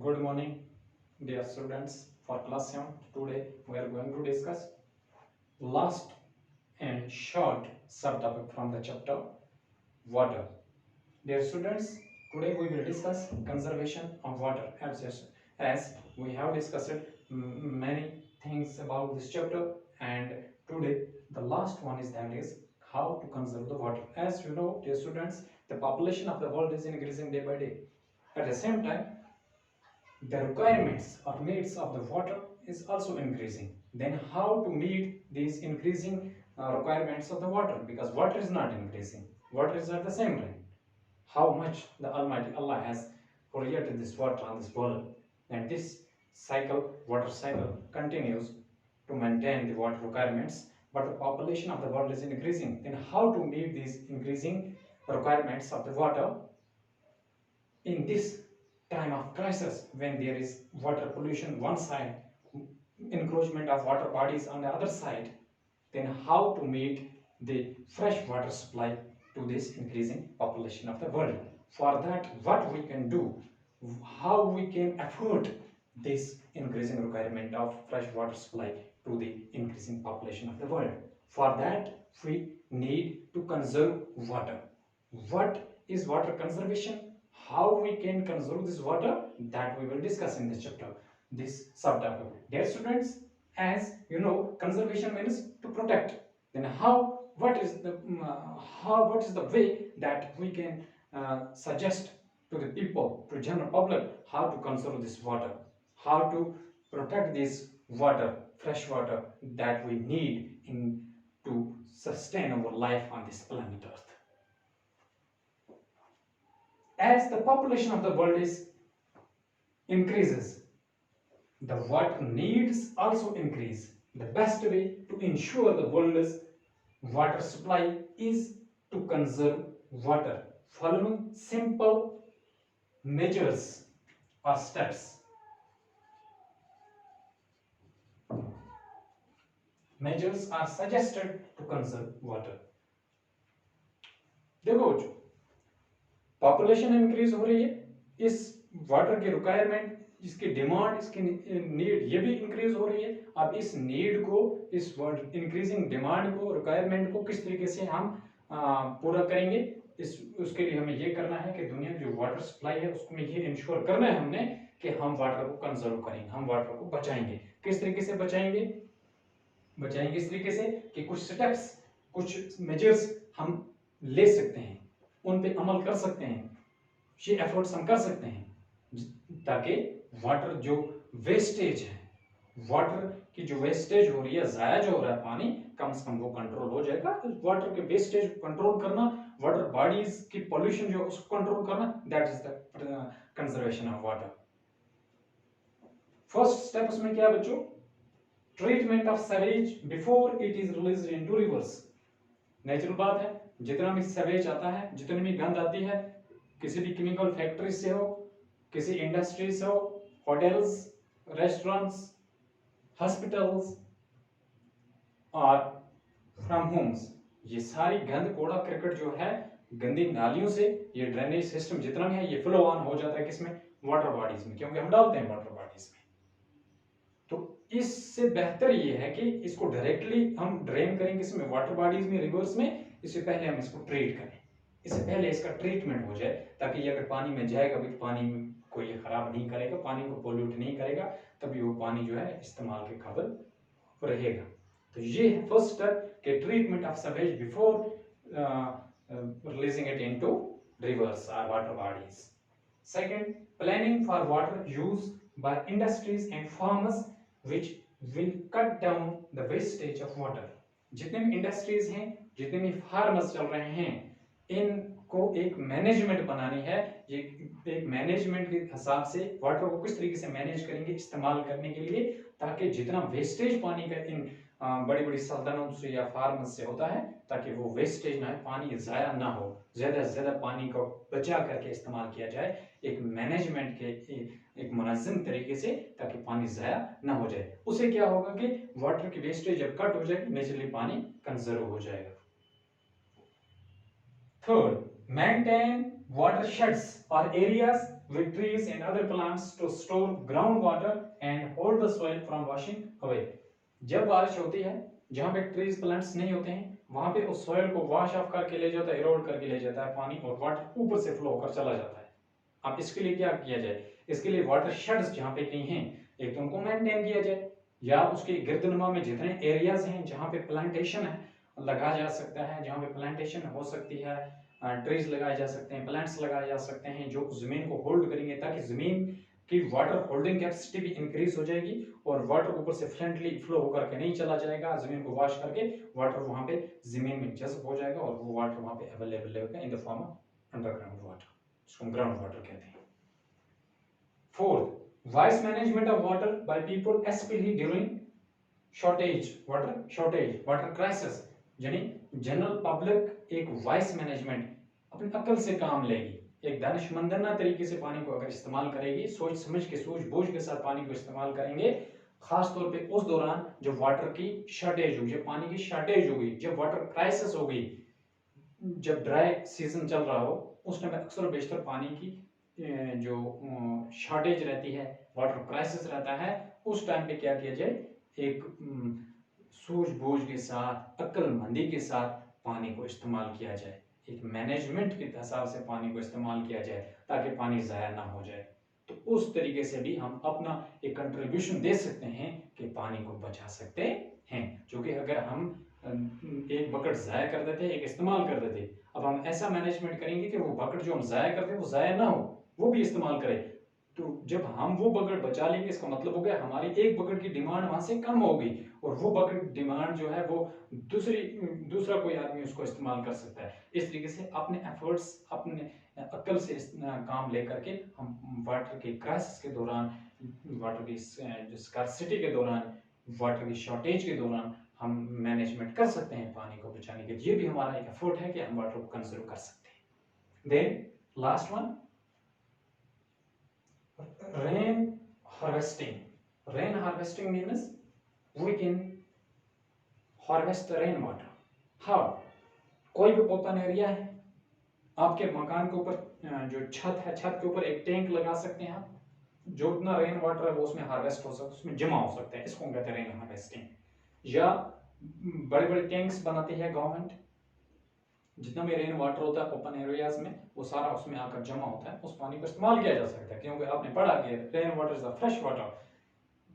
Good morning, dear students. For class 7, today we are going to discuss last and short subtopic from the chapter water. Dear students, today we will discuss conservation of water. As we have discussed many things about this chapter, and today the last one is how to conserve the water. As you know, dear students, the population of the world is increasing day by day. At the same time, the requirements or needs of the water is also increasing. Then how to meet these increasing requirements of the water, because water is not increasing, water is at the same rate. How much the Almighty Allah has created this water on this world, and this water cycle continues to maintain the water requirements, but the population of the world is increasing. Then how to meet these increasing requirements of the water in this time of crisis, when there is water pollution one side, encroachment of water bodies on the other side? Then how to meet the fresh water supply to this increasing population of the world? For that, what we can do, how we can afford this increasing requirement of fresh water supply to the increasing population of the world? For that, we need to conserve water. What is water conservation? How we can conserve this water? That we will discuss in this chapter, this subtopic. Dear students, as you know, conservation means to protect. Then what is the way that we can suggest to the people, to general public, how to conserve this water, how to protect this water, fresh water that we need in to sustain our life on this planet Earth. As the population of the world is increases, the water needs also increase. The best way to ensure the world's water supply is to conserve water, following simple measures or steps. Measures are suggested to conserve water. देखो, population increase हो रही है, इस water की requirement, इसकी demand, इसकी need, ये भी इंक्रीज हो रही है. अब इस नीड को, इस इंक्रीजिंग डिमांड को, रिक्वायरमेंट को किस तरीके से हम पूरा करेंगे, उसके लिए हमें ये करना है कि दुनिया की जो वाटर सप्लाई है उसमें ये इंश्योर करना है हमने कि हम वाटर को कंजर्व करेंगे, हम वाटर को बचाएंगे. किस तरीके से बचाएंगे इस तरीके से कि कुछ स्टेप्स, कुछ मेजर्स हम ले सकते हैं, उन पे अमल कर सकते हैं, ये एफर्ट्स हम कर सकते हैं ताकि वाटर जो वेस्टेज है, वाटर की जो वेस्टेज हो रही है, जाया जो हो रहा है पानी, कम से कम वो कंट्रोल हो जाएगा. वाटर के वेस्टेज कंट्रोल करना, वाटर बॉडीज की पॉल्यूशन जो उसको कंट्रोल करना, that is the conservation of water. First step उसमें क्या बच्चों? Treatment of sewage before it is released into reverse. Natural बात है, जितना भी सवेज आता है, जितनी भी गंद आती है, किसी भी केमिकल फैक्ट्री से हो, किसी इंडस्ट्री से हो, होटल्स, रेस्टोरेंट्स, हॉस्पिटल्स और फ्रॉम होम्स, ये सारी गंद, कूड़ा करकट जो है, गंदी नालियों से ये ड्रेनेज सिस्टम जितना भी है, ये फ्लो ऑन हो जाता है किसमें? वाटर बॉडीज में, क्योंकि हम डालते हैं वाटर बॉडीज में. तो इससे बेहतर ये है कि इसको डायरेक्टली हम ड्रेन करेंगे इसमें, वाटर बॉडीज में, रिवर्स में. इससे पहले हम इसको ट्रीट करें, इससे पहले इसका ट्रीटमेंट हो जाए, ताकि ये अगर पानी में जाएगा भी, पानी को ये खराब नहीं करेगा, पानी को पोल्यूट नहीं करेगा, तभी वो पानी जो है इस्तेमाल के काबिल रहेगा. तो ये है फर्स्ट स्टेप कि treatment of sewage before releasing it into rivers और water bodies. Second, planning for water use by industries and farmers which will cut down the wastage of water. जितने भी इंडस्ट्रीज हैं, जितने भी फार्मर्स चल रहे हैं, इनको एक मैनेजमेंट बनानी है. ये एक मैनेजमेंट के हिसाब से वाटर को किस तरीके से मैनेज करेंगे इस्तेमाल करने के लिए, ताकि जितना वेस्टेज पानी का इन बड़ी बड़ी सल्तनतों से या फार्मर्स से होता है, ताकि वो वेस्टेज ना है, पानी ज़ाया ना हो, ज़्यादा से ज़्यादा पानी को बचा करके इस्तेमाल किया जाए, एक मैनेजमेंट के एक मुनज़्ज़म तरीके से, ताकि पानी ज़ाया ना हो जाए. उससे क्या होगा कि वाटर की वेस्टेज जब कट हो जाएगी, नेचुरली पानी कंजर्व हो जाएगा. थर्ड, मेंटेन वाटर शेड्स और areas with trees and other plants to store groundwater and hold the soil from washing away. जब बारिश होती है, जहाँ पे ट्रीज प्लांट्स नहीं होते हैं, वहां पे उस सॉइल को वॉश ऑफ करके ले जाता है, इरोड करके ले जाता है पानी, और वाटर ऊपर से फ्लो होकर चला जाता है। अब इसके लिए क्या किया जाए? इसके लिए वाटर शेड्स जहाँ पे कहीं हैं, एक तो उनको मेंटेन किया जाए, या उसके गिरदनुमा में जितने एरियाज हैं जहाँ पे प्लांटेशन है लगाया जा सकता है, जहाँ पे प्लांटेशन हो सकती है, ट्रीज लगाए जा सकते हैं, प्लांट्स लगाए जा सकते हैं जो जमीन को होल्ड करेंगे, ताकि जमीन की वाटर होल्डिंग कैपेसिटी भी इंक्रीज हो जाएगी और वाटर ऊपर से फ्रेंडली फ्लो होकर के नहीं चला जाएगा, जमीन को वॉश करके वाटर वहां पे जमीन में जज्ब हो जाएगा और वो वाटर वहां पे अवेलेबल होगा in the form of underground water, जिसको ग्राउंड वाटर कहते हैं। Fourth, wise management of water by people especially during water crisis, यानी जनरल पब्लिक एक वाइस मैनेजमेंट अपनी अकल से काम लेगी, एक दानिशमंदाना तरीके से पानी को अगर इस्तेमाल करेगी, सोच समझ के सूझबूझ के साथ पानी को इस्तेमाल करेंगे, खास तौर पे उस दौरान जब वाटर की शॉर्टेज होगी, जब पानी की शॉर्टेज होगी, जब वाटर क्राइसिस होगी, जब ड्राई सीजन चल रहा हो, उस टाइम अक्सर बेशतर पानी की जो शॉर्टेज रहती है, वाटर क्राइसिस रहता है, उस टाइम पे क्या किया जाए? एक सूझबूझ के साथ, अक्लमंदी के साथ पानी को इस्तेमाल किया जाए, एक मैनेजमेंट के हिसाब से पानी को इस्तेमाल किया जाए ताकि पानी ज़ाया ना हो जाए। तो उस तरीके से भी हम अपना एक कंट्रीब्यूशन दे सकते हैं कि पानी को बचा सकते हैं, क्योंकि अगर हम एक बकेट ज़ाया कर देते, एक इस्तेमाल कर देते, अब हम ऐसा मैनेजमेंट करेंगे कि वो बकेट जो हम ज़ाया करते वो ज़ाया ना हो, वो भी इस्तेमाल करें। तो जब हम वो बकेट बचा लेंगे, इसका मतलब हो गया हमारी एक बकेट की डिमांड वहां से कम होगी और वो बकेट डिमांड जो है वो दूसरा कोई आदमी उसको इस्तेमाल कर सकता है। इस तरीके से अपने एफर्ट्स, अपने अक्ल से काम लेकर के हम वाटर के क्राइसिस के दौरान, वाटर की स्कार्सिटी के दौरान, वाटर की शॉर्टेज के दौरान हम मैनेजमेंट कर सकते हैं पानी को बचाने के। ये भी हमारा एक एफर्ट है कि हम वाटर को कंजर्व कर सकते हैं। Then last one, rain harvesting means we can harvest the rain water. how? कोई भी ओपन एरिया है, आपके मकान के ऊपर जो छत है, छत के ऊपर एक टैंक लगा सकते हैं आप, जो इतना रेन वाटर है वो उसमें हार्वेस्ट हो सकता है, उसमें जमा हो सकता है, इसको कहते हैं रेन हार्वेस्टिंग। या बड़े बड़े टैंक्स बनाती है गवर्नमेंट, जितना भी रेन वाटर होता है ओपन एरियाज में वो सारा उसमें आकर जमा होता है, उस पानी को इस्तेमाल किया जा सकता है, क्योंकि आपने पढ़ा कि rain water is the fresh water,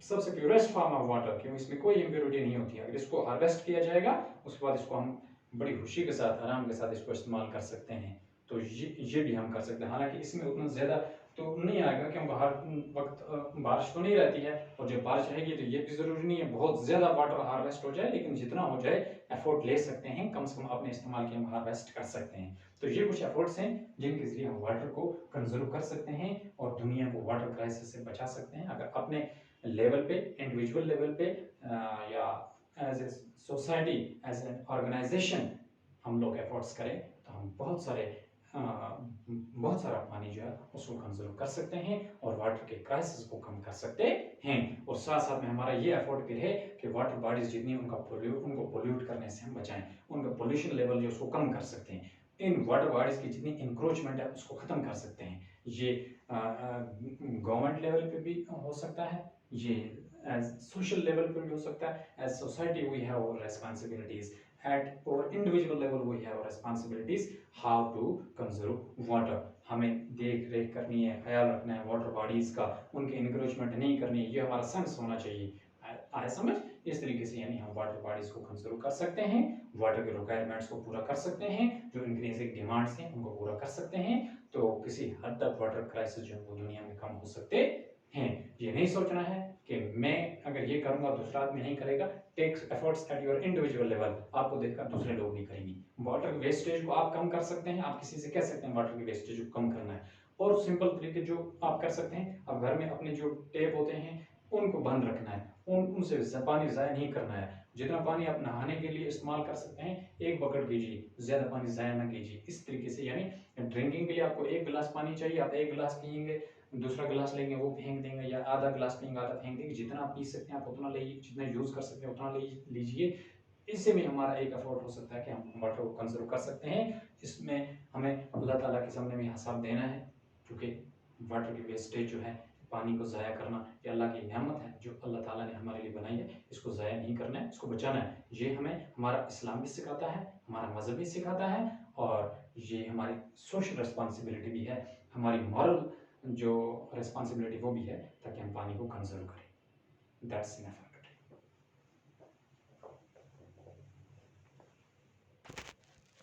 सबसे प्योरेस्ट फॉर्म ऑफ वाटर, क्योंकि इसमें कोई इम्प्योरिटी नहीं होती है। अगर इसको हार्वेस्ट किया जाएगा उसके बाद इसको हम बड़ी खुशी के साथ, आराम के साथ इसको इस्तेमाल कर सकते हैं। तो ये भी हम कर सकते हैं, हालांकि इसमें उतना ज़्यादा तो नहीं आएगा क्योंकि हर वक्त बारिश तो नहीं रहती है, और जब बारिश आएगी तो ये भी ज़रूरी नहीं है बहुत ज़्यादा वाटर हार्वेस्ट हो जाए, लेकिन जितना हो जाए एफर्ट ले सकते हैं, कम से कम अपने इस्तेमाल के हम हार्वेस्ट कर सकते हैं। तो ये कुछ एफर्ट्स हैं जिनके जरिए हम वाटर को कंजर्व कर सकते हैं और दुनिया को वाटर क्राइसिस से बचा सकते हैं। अगर अपने लेवल पे, इंडिविजुअल लेवल पे, या as a society, as an organisation हम लोग एफर्ट्स करें तो हम बहुत सारा पानी जो है उसको कंजर्व कर सकते हैं और वाटर के क्राइसिस को कम कर सकते हैं। और साथ साथ में हमारा ये एफर्ट भी है कि वाटर बॉडीज जितनी उनको पोल्यूट करने से हम बचाएं, उनका पोल्यूशन लेवल जो उसको कम कर सकते हैं, इन वाटर बॉडीज की जितनी इंक्रोचमेंट है उसको खत्म कर सकते हैं। ये गवर्नमेंट लेवल पे भी हो सकता है, ये एज सोशल लेवल पे भी हो सकता है, as society we have our responsibilities, at our individual level we have responsibilities how to conserve water। हमें देख रेख करनी है, ख्याल रखना है वाटर बॉडीज का, उनकी इंक्रोचमेंट नहीं करनी है, ये हमारा सेंस होना चाहिए। आया समझ? इस तरीके से यानी हम वाटर बॉडीज को कंजर्व कर सकते हैं, वाटर के रिक्वायरमेंट्स को पूरा कर सकते हैं, जो इंक्रीजिंग डिमांड्स हैं उनको पूरा कर सकते हैं, तो किसी हद तक वाटर क्राइसिस जो है दुनिया में कम हो सकते हैं। ये नहीं सोचना है कि मैं अगर ये करूंगा दूसरा आदमी नहीं करेगा, take efforts at your individual level, आपको देखकर दूसरे लोग नहीं करेंगे। वाटर वेस्टेज को आप कम कर सकते हैं, आप किसी से कह सकते हैं वाटर की वेस्टेज को कम करना है, और सिंपल तरीके जो आप कर सकते हैं, अब घर में अपने जो टेप होते हैं उनको बंद रखना है, उनसे पानी ज़ाया नहीं करना है। जितना पानी आप नहाने के लिए इस्तेमाल कर सकते हैं एक बकेट कीजिए, ज़्यादा पानी ज़ाया ना कीजिए। इस तरीके से यानी ड्रिंकिंग के लिए आपको एक गिलास पानी चाहिए, आप एक गिलास पियेंगे, दूसरा गिलास लेंगे वो फेंक देंगे, या आधा गिलास पियेंगे आधा फेंक देंगे। जितना आप पी सकते हैं आप उतना लीजिए, जितना यूज़ कर सकते हैं उतना लीजिए। इससे भी हमारा एक एफर्ट हो सकता है कि हम वाटर को कंजर्व कर सकते हैं। इसमें हमें अल्लाह ताला के सामने भी हिसाब देना है, क्योंकि वाटर की वेस्टेज जो है, पानी को ज़ाया करना, ये अल्लाह की नेमत है जो अल्लाह ताला ने हमारे लिए बनाई है, इसको ज़ाया नहीं करना है, इसको बचाना है। ये हमें हमारा इस्लाम भी सिखाता है, हमारा मज़हब भी सिखाता है और ये हमारी सोशल रिस्पॉन्सिबिलिटी भी है, हमारी मॉरल जो रिस्पॉन्सिबिलिटी वो भी है, ताकि हम पानी को कंजर्व करें। That's enough.